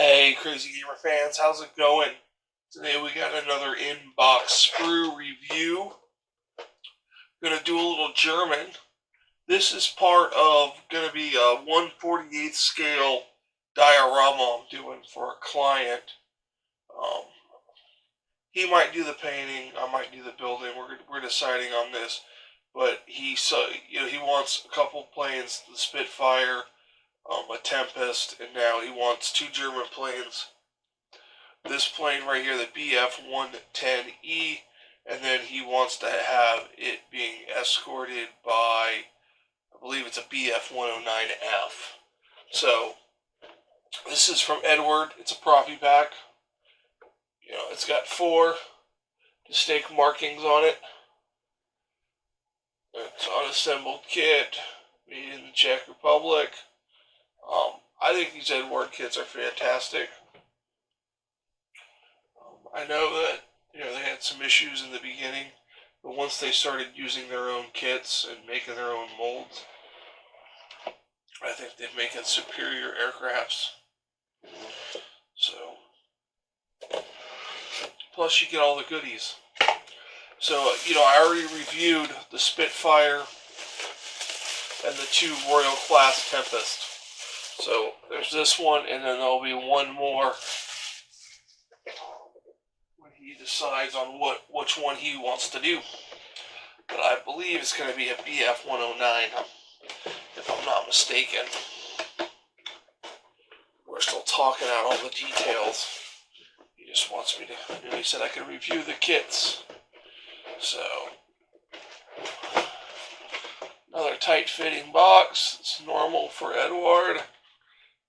Hey, Crazy Gamer fans, how's it going? Today we got another inbox Spure review. Gonna do a little German. This is part of gonna be a 1/48 scale diorama I'm doing for a client. Um, he might do the painting, I might do the building. We're deciding on this, but he wants a couple planes, the Spitfire, a Tempest, and now he wants two German planes. This plane right here, the BF-110E, and then he wants to have it being escorted by, I believe it's a BF-109F. So, this is from Eduard. It's a Profi pack. It's got 4 distinct markings on it. It's unassembled kit, made in the Czech Republic. I think these Eduard kits are fantastic. I know that they had some issues in the beginning, but once they started using their own kits and making their own molds, I think they're making superior aircrafts. So, plus you get all the goodies. So, I already reviewed the Spitfire and the 2 Royal Class Tempest. So, there's this one, and then there'll be one more when he decides on which one he wants to do. But I believe it's going to be a BF-109, if I'm not mistaken. We're still talking out all the details. He just wants me to, he said I could review the kits. So, another tight-fitting box. It's normal for Eduard.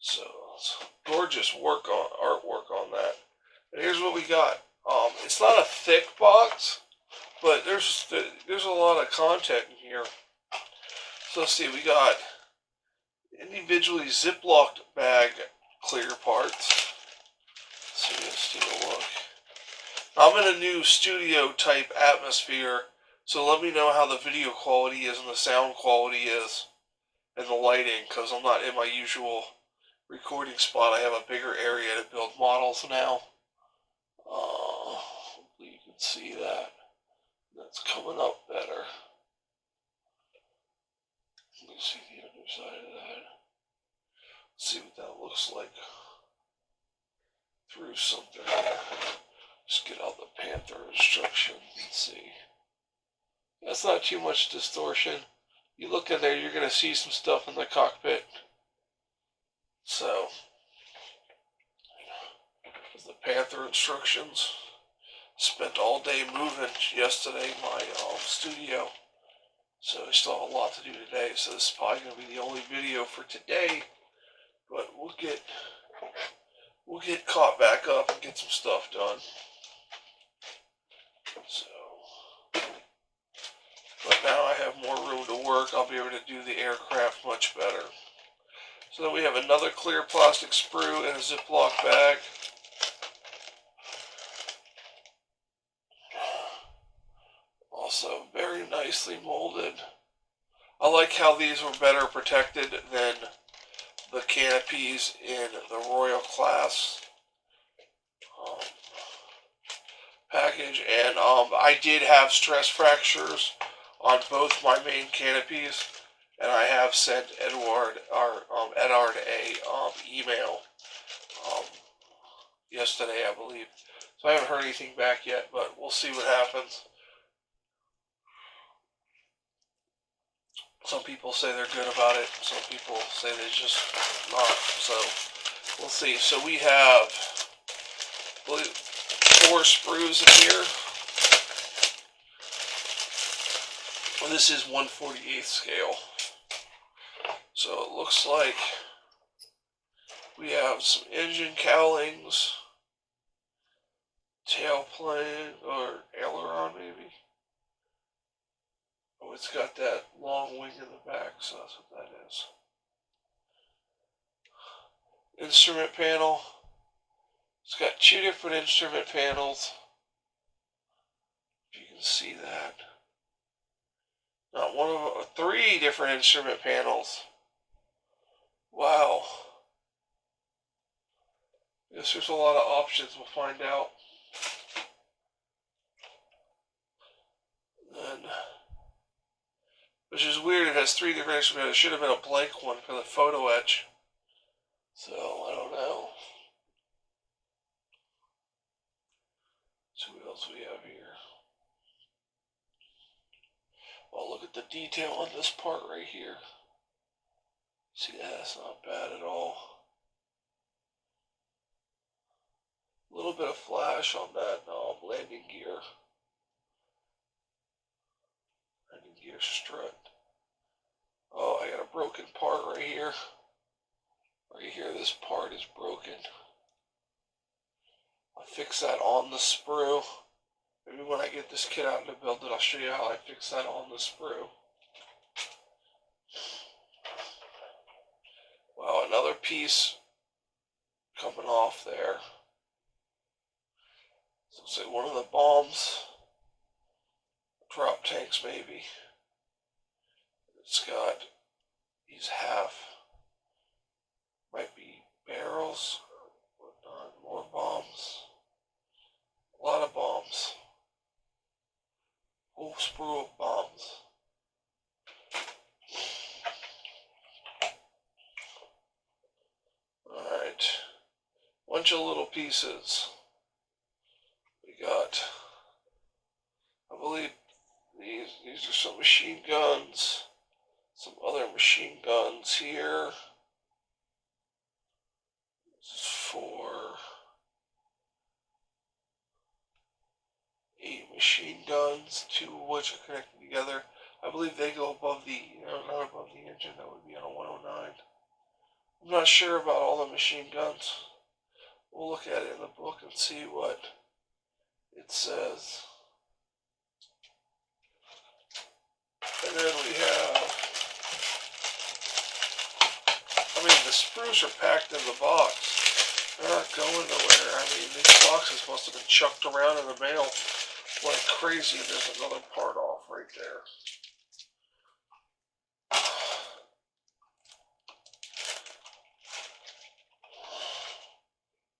So, it's gorgeous artwork on that. And here's what we got. It's not a thick box, but there's a lot of content in here. So let's see, we got individually ziplocked bag clear parts. Let's take a look. I'm in a new studio type atmosphere, so let me know how the video quality is and the sound quality is and the lighting, because I'm not in my usual recording spot. I have a bigger area to build models now. Hopefully you can see that. That's coming up better. Let me see the other side of that. Let's see what that looks like through something. Just get out the Panther instructions and see. That's not too much distortion. You look in there, you're going to see some stuff in the cockpit. So, there's the Panther instructions. Spent all day moving yesterday in my studio. So I still have a lot to do today. So this is probably going to be the only video for today. But we'll get caught back up and get some stuff done. So, but now I have more room to work. I'll be able to do the aircraft much better. So then we have another clear plastic sprue in a Ziploc bag. Also very nicely molded. I like how these were better protected than the canopies in the Royal Class package. And I did have stress fractures on both my main canopies, and I have sent Eduard a email yesterday, I believe. So I haven't heard anything back yet, but we'll see what happens. Some people say they're good about it. Some people say they're just not. So we'll see. So we have, I believe, 4 sprues in here. This is 1/48 scale. So it looks like we have some engine cowlings, tailplane, or aileron maybe. Oh, it's got that long wing in the back, so that's what that is. Instrument panel. It's got 2 different instrument panels. If you can see that. Not one of them, 3 different instrument panels. Wow. I guess there's a lot of options. We'll find out. And, which is weird. It has 3 different instruments. It should have been a blank one for the photo etch. So, I don't know. Let's see what else we have here. Well, look at the detail on this part right here. See, that's not bad at all. A little bit of flash on that landing gear. Landing gear strut. Oh, I got a broken part right here. Right here, this part is broken. I'll fix that on the sprue. Maybe when I get this kit out and build it, I'll show you how I fix that on the sprue. Wow, another piece coming off there. So it's like one of the bombs, drop tanks maybe. It's got these half, might be barrels, or whatnot, more bombs. A lot of bombs. Whole sprue of bombs. Alright. Bunch of little pieces. We got, I believe these are some machine guns. Some other machine guns here. This is for 8 machine guns, 2 of which are connected together. I believe they go above the, not above the engine. That would be on a 109. I'm not sure about all the machine guns. We'll look at it in the book and see what it says. And then we have, I mean, the sprues are packed in the box. They're not going nowhere. I mean, these boxes must have been chucked around in the mail like crazy. There's another part off right there.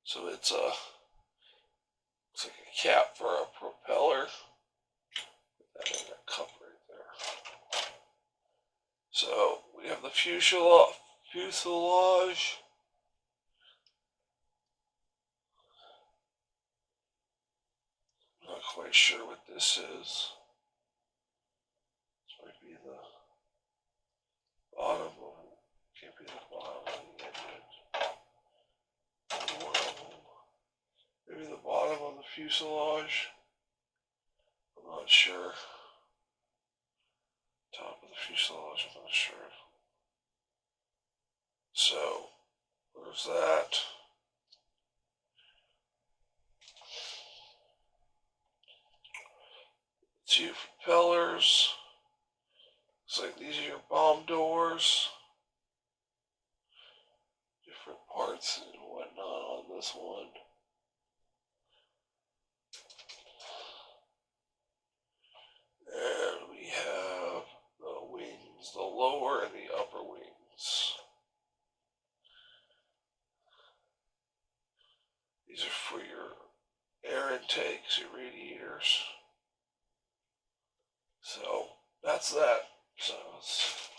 So it's looks like a cap for a propeller. Put that in that cup right there. So we have the fuselage. I'm not quite sure what this is. This might be the bottom of it. Can't be the bottom of the engine. Maybe the bottom of the fuselage. I'm not sure. Top of the fuselage, I'm not sure. So, there's that. 2 propellers. Looks like these are your bomb doors. Different parts and whatnot on this one. And we have the wings, the lower and the upper wings. These are for your air intakes, your radiators. So that's that. So let's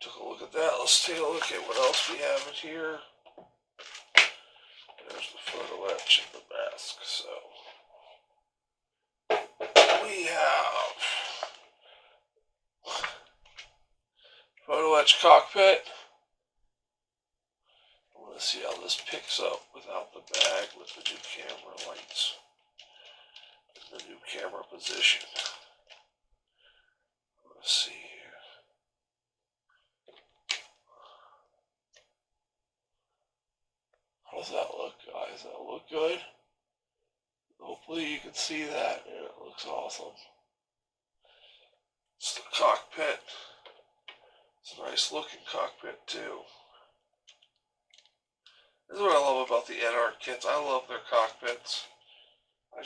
take a look at that. Let's take a look at what else we have in here. There's the photo etch and the mask. So we have photo etch cockpit. I want to see how this picks up without the bag with the new camera lights and the new camera position. Let's see here. How does that look, guys? Does that look good? Hopefully you can see that, and it looks awesome. It's the cockpit. It's a nice looking cockpit too. This is what I love about the Eduard kits. I love their cockpits. I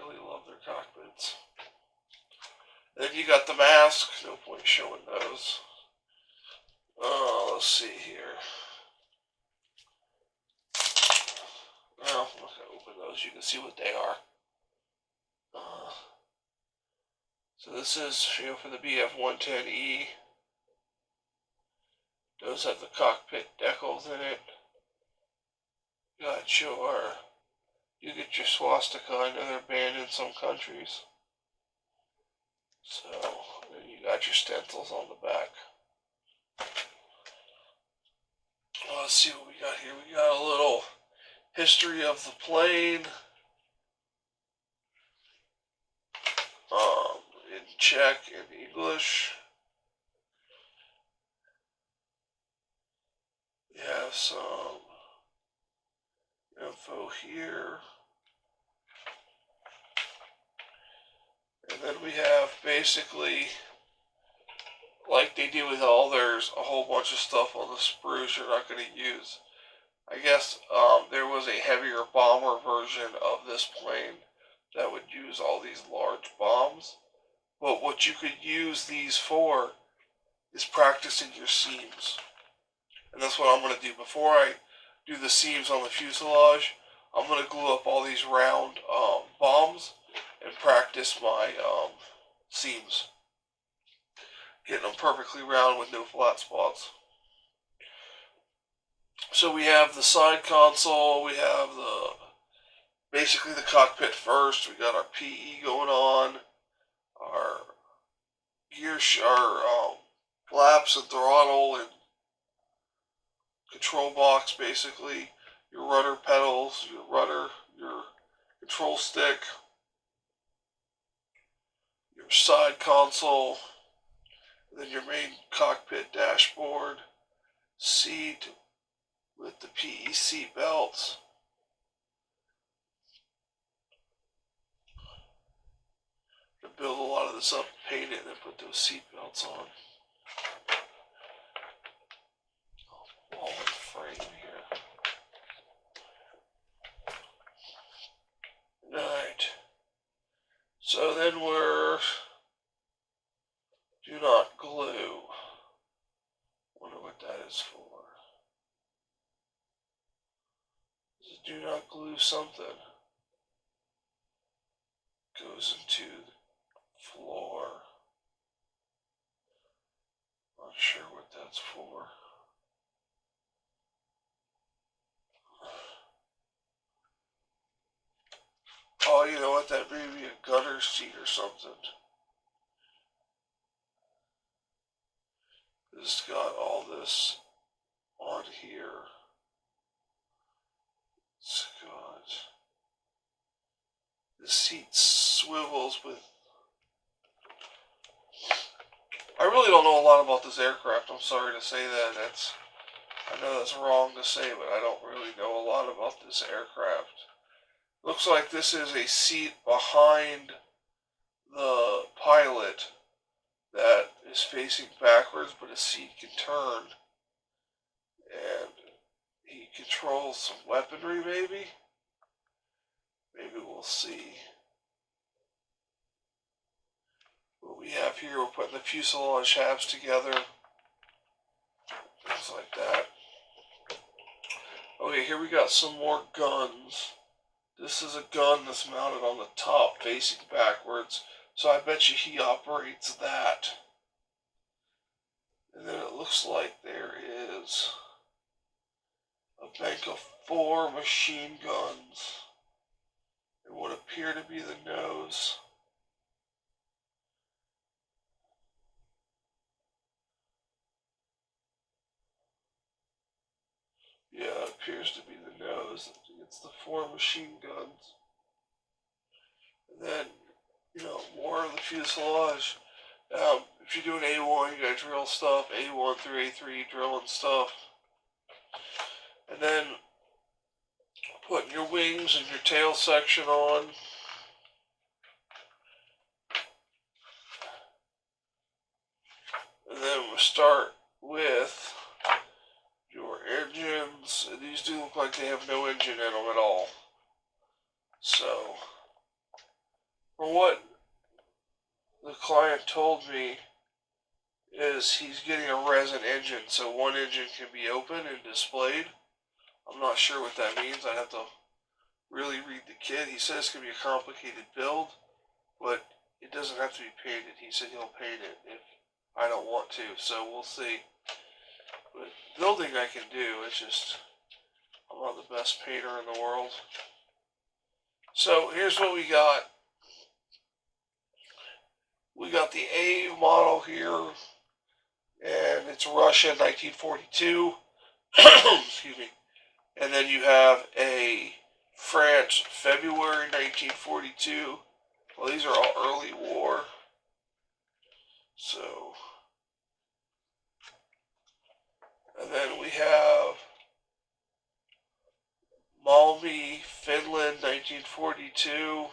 really love their cockpits. Then you got the mask. No point showing those. Let's see here. open those. You can see what they are. So this is, for the BF-110E. Does have the cockpit decals in it. Got you get your swastika. I know they're banned in some countries. So, then you got your stencils on the back. Well, let's see what we got here. We got a little history of the plane. In Czech and English. We have some info here. And then we have basically, like they do with all theirs, a whole bunch of stuff on the sprues you're not going to use. I guess there was a heavier bomber version of this plane that would use all these large bombs. But what you could use these for is practicing your seams. And that's what I'm going to do. Before I do the seams on the fuselage, I'm going to glue up all these round bombs and practice my seams. Getting them perfectly round with no flat spots. So we have the side console, we have basically the cockpit first, we got our PE going on, our flaps and throttle and control box basically, your rudder pedals, your rudder, your control stick, your side console, and then your main cockpit dashboard, seat with the PE seat belts. To build a lot of this up, paint it, and then put those seat belts on. All in frame here. Alright. So then we're do not glue. Wonder what that is for. Is it do not glue something? Goes into the floor. Not sure what that's for. Oh, you know what? That may be a gutter seat or something. It's got all this on here. It's got the seat swivels with. I really don't know a lot about this aircraft. I'm sorry to say that. I know that's wrong to say, but I don't really know a lot about this aircraft. Looks like this is a seat behind the pilot that is facing backwards, but his seat can turn. And he controls some weaponry, maybe? Maybe we'll see. What we have here, we're putting the fuselage halves together. Things like that. Okay, here we got some more guns. This is a gun that's mounted on the top, facing backwards. So I bet you he operates that. And then it looks like there is a bank of 4 machine guns. And what appear to be the nose. Yeah, it appears to be the nose. It's the 4 machine guns. And then, more of the fuselage. If you're doing A1, you gotta drill stuff. A1 through A3, drilling stuff. And then putting your wings and your tail section on. And then we'll start with your engines. These do look like they have no engine in them at all. So, from what the client told me, is he's getting a resin engine, so one engine can be open and displayed. I'm not sure what that means. I'd have to really read the kit. He says it's going to be a complicated build, but it doesn't have to be painted. He said he'll paint it if I don't want to, so we'll see. But building I can do, it's just, I'm not the best painter in the world. So here's what we got. We got the A model here, and it's Russia 1942. Excuse me. And then you have a France February 1942. Well, these are all early war. So, and then we have Malmi, Finland, 1942.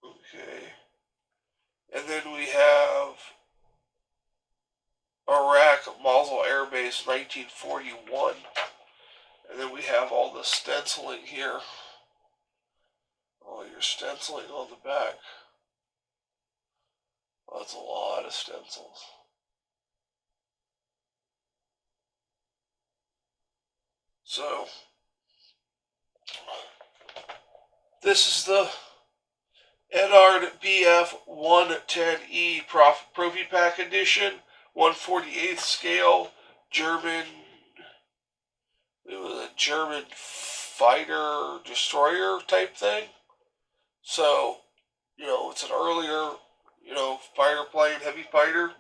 Okay. And then we have Iraq, Mosul Air Base, 1941. And then we have all the stenciling here. All your stenciling on the back. Well, that's a lot of stencils. So, this is the Eduard BF 110E Profi Pack Edition, 1/48 scale, German. It was a German fighter destroyer type thing. So, it's an earlier, fighter plane, heavy fighter.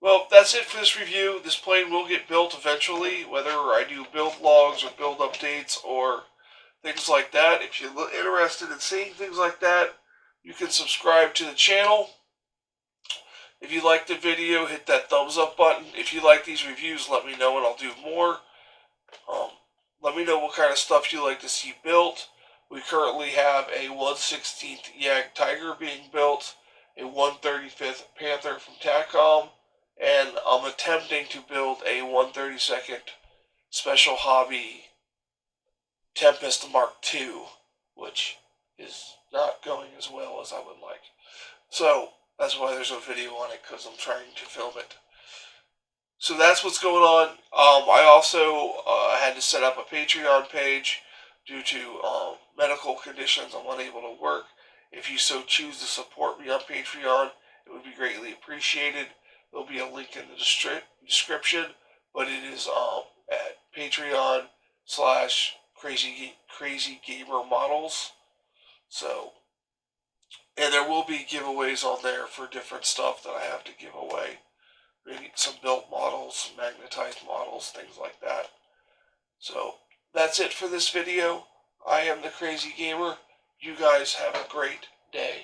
Well, that's it for this review. This plane will get built eventually, whether I do build logs or build updates or things like that. If you're interested in seeing things like that, you can subscribe to the channel. If you like the video, hit that thumbs up button. If you like these reviews, let me know and I'll do more. Let me know what kind of stuff you like to see built. We currently have a 1/16th Yag Tiger being built, a 1/35th Panther from TACOM, and I'm attempting to build a 1/32nd Special Hobby Tempest Mark II, which is not going as well as I would like. So, that's why there's no video on it, because I'm trying to film it. So that's what's going on. I also had to set up a Patreon page due to medical conditions. I'm unable to work. If you so choose to support me on Patreon, it would be greatly appreciated. There'll be a link in the description, but it is at Patreon/Crazy Gamer Models. So, and there will be giveaways on there for different stuff that I have to give away. Maybe some built models, some magnetized models, things like that. So, that's it for this video. I am the Crazy Gamer. You guys have a great day.